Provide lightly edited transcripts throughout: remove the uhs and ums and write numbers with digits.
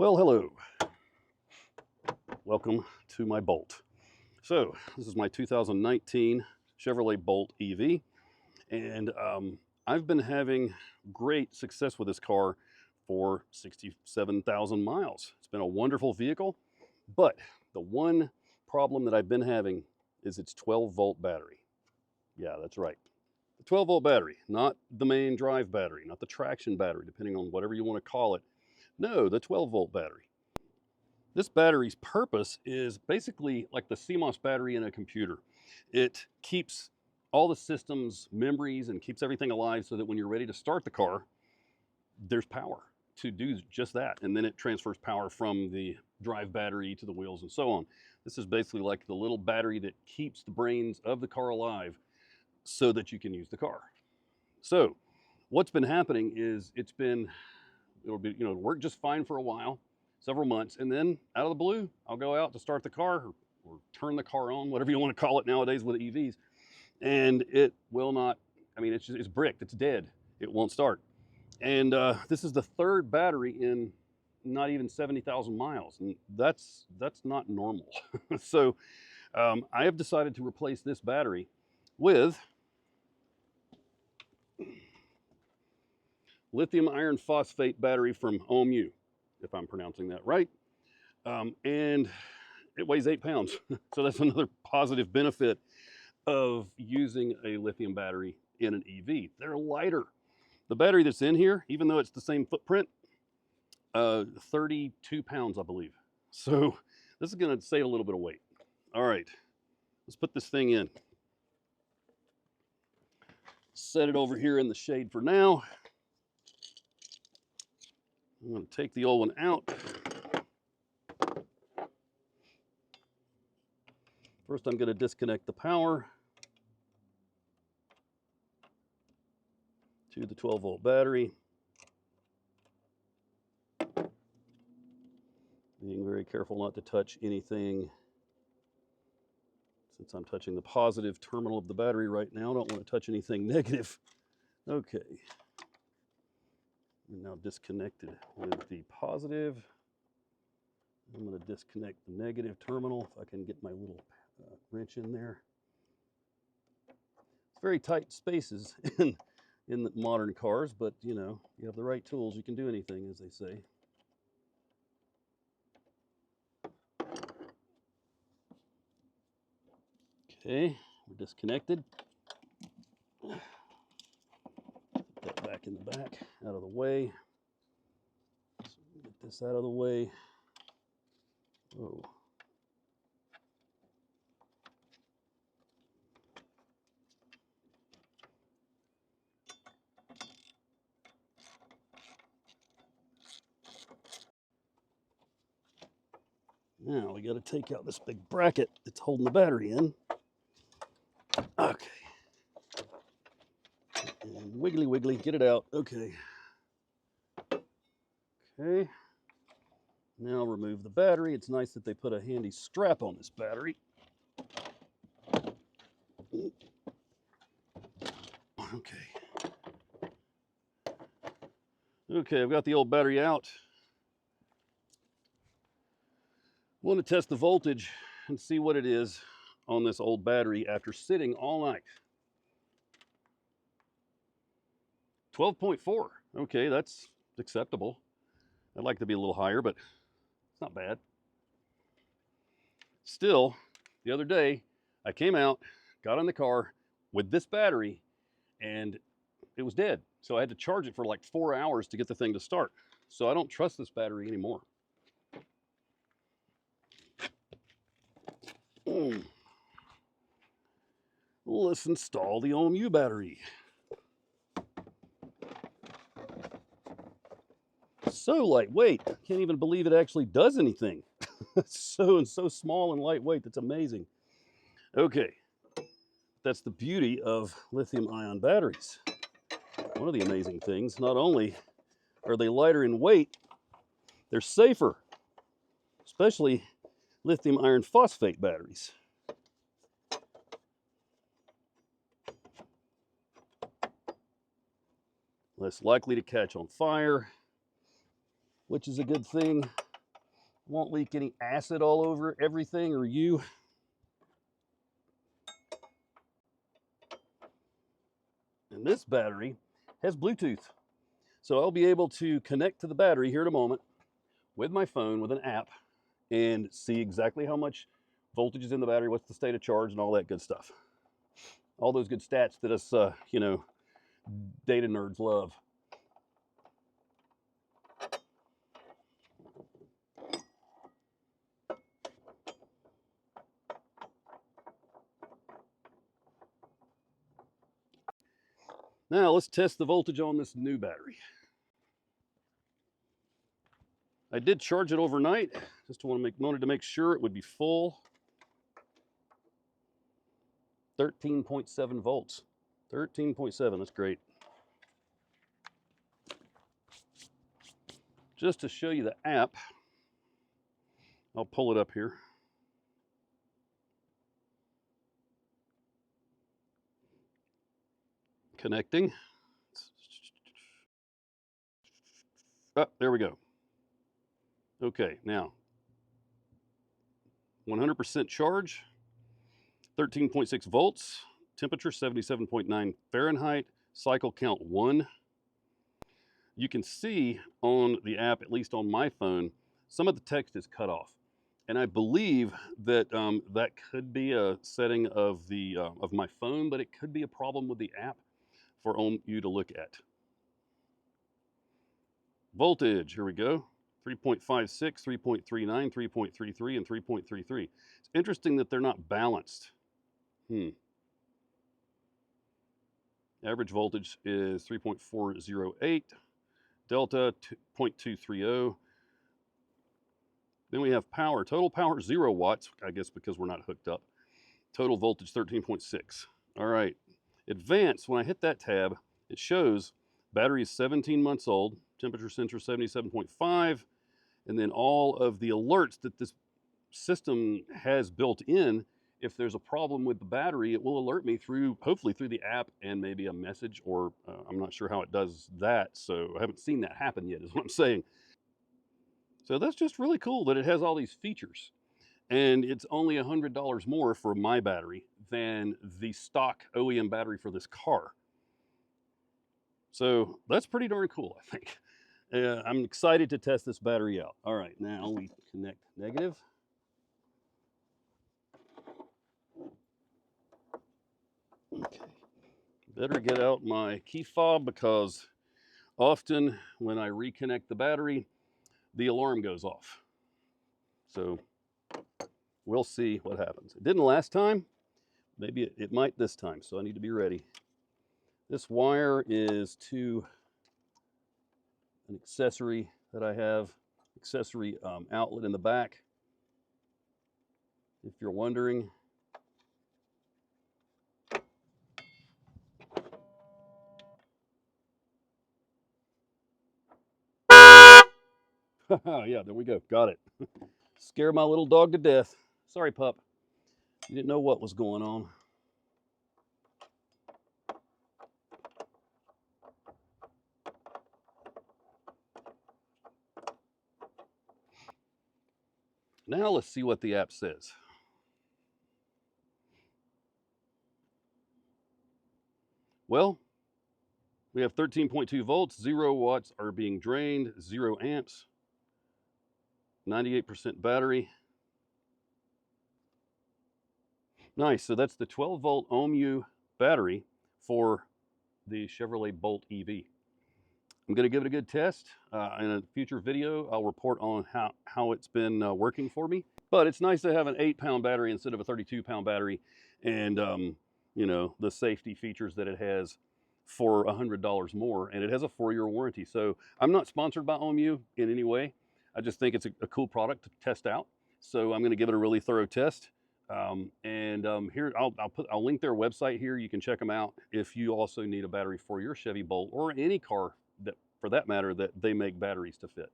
Well, hello. Welcome to my Bolt. So this is my 2019 Chevrolet Bolt EV, and I've been having great success with this car for 67,000 miles. It's been a wonderful vehicle, but the one problem that I've been having is its 12-volt battery. Yeah, that's right. The 12-volt battery, not the main drive battery, not the traction battery, depending on whatever you want to call it. No, the 12-volt battery. This battery's purpose is basically like the CMOS battery in a computer. It keeps all the system's memories and keeps everything alive so that when you're ready to start the car, there's power to do just that. And then it transfers power from the drive battery to the wheels and so on. This is basically like the little battery that keeps the brains of the car alive so that you can use the car. So what's been happening is it'll work just fine for a while, several months, and then out of the blue, I'll go out to start the car or turn the car on, whatever you want to call it nowadays with EVs, and it will not. I mean, it's bricked. It's dead. It won't start. And this is the third battery in not even 70,000 miles, and that's not normal. So I have decided to replace this battery with lithium iron phosphate battery from Ohmmu, if I'm pronouncing that right. And it weighs 8 pounds. So that's another positive benefit of using a lithium battery in an EV. They're lighter. The battery that's in here, even though it's the same footprint, 32 pounds, I believe. So this is going to save a little bit of weight. All right, let's put this thing in. Set it over here in the shade for now. I'm going to take the old one out. First, I'm going to disconnect the power to the 12-volt battery. Being very careful not to touch anything. Since I'm touching the positive terminal of the battery right now, I don't want to touch anything negative. Okay. I'm now disconnected with the positive. I'm going to disconnect the negative terminal if I can get my little wrench in there. It's very tight spaces in the modern cars, but you know, you have the right tools, you can do anything, as they say. Okay, we're disconnected. Put that back in the back, out of the way. So get this out of the way. Oh. Now we got to take out this big bracket that's holding the battery in. Okay. And wiggly, wiggly, get it out. Okay. Okay. Now remove the battery. It's nice that they put a handy strap on this battery. Okay. Okay, I've got the old battery out. I want to test the voltage and see what it is on this old battery after sitting all night. 12.4. Okay, that's acceptable. I'd like to be a little higher, but it's not bad. Still, the other day, I came out, got in the car with this battery, and it was dead. So I had to charge it for like 4 hours to get the thing to start. So I don't trust this battery anymore. Let's install the Ohmmu battery. So lightweight, I can't even believe it actually does anything. It's so small and lightweight, that's amazing. Okay, that's the beauty of lithium-ion batteries. One of the amazing things, not only are they lighter in weight, they're safer, especially lithium iron phosphate batteries. Less likely to catch on fire, which is a good thing. Won't leak any acid all over everything or you. And this battery has Bluetooth. So I'll be able to connect to the battery here in a moment with my phone with an app and see exactly how much voltage is in the battery, what's the state of charge, and all that good stuff. All those good stats that us, data nerds love. Now let's test the voltage on this new battery. I did charge it overnight. Just wanted to make sure it would be full. 13.7 volts. 13.7, that's great. Just to show you the app, I'll pull it up here. Connecting. Oh, there we go. Okay, now 100% charge, 13.6 volts, temperature 77.9 Fahrenheit, cycle count 1. You can see on the app, at least on my phone, some of the text is cut off. And I believe that that could be a setting of my phone, but it could be a problem with the app for you to look at. Voltage, here we go. 3.56, 3.39, 3.33, and 3.33. It's interesting that they're not balanced. Average voltage is 3.408, delta 0.230. Then we have power. Total power 0 watts, I guess because we're not hooked up. Total voltage 13.6. All right. Advanced, when I hit that tab, it shows battery is 17 months old, temperature sensor 77.5, and then all of the alerts that this system has built in. If there's a problem with the battery, it will alert me hopefully through the app and maybe a message, or I'm not sure how it does that, so I haven't seen that happen yet, is what I'm saying. So that's just really cool that it has all these features. And it's only $100 more for my battery than the stock OEM battery for this car. So that's pretty darn cool, I think. I'm excited to test this battery out. All right, now we connect negative. Okay, better get out my key fob because often when I reconnect the battery, the alarm goes off. So we'll see what happens. It didn't last time. Maybe it might this time, so I need to be ready. This wire is to an accessory that I have, accessory outlet in the back. If you're wondering. Yeah, there we go. Got it. Scare my little dog to death. Sorry, pup. You didn't know what was going on. Now let's see what the app says. Well, we have 13.2 volts, 0 watts are being drained, 0 amps, 98% battery. Nice, so that's the 12-volt Ohmmu battery for the Chevrolet Bolt EV. I'm going to give it a good test. In a future video, I'll report on how it's been working for me. But it's nice to have an 8-pound battery instead of a 32-pound battery, and the safety features that it has for $100 more, and it has a 4-year warranty. So I'm not sponsored by Ohmmu in any way. I just think it's a cool product to test out. So I'm going to give it a really thorough test. Here I'll link their website here. You can check them out if you also need a battery for your Chevy Bolt or any car that, for that matter, that they make batteries to fit.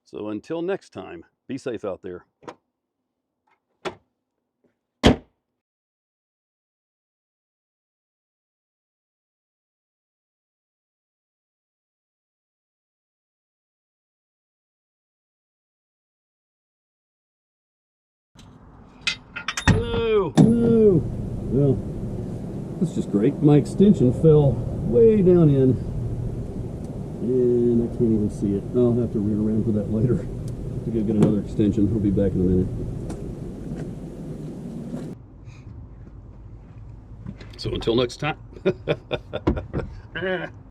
So until next time, be safe out there. no, no. Well, that's just great. My extension fell way down in, and I can't even see it. I'll have to rear around for that later to go get another extension. I'll be back in a minute. So until next time.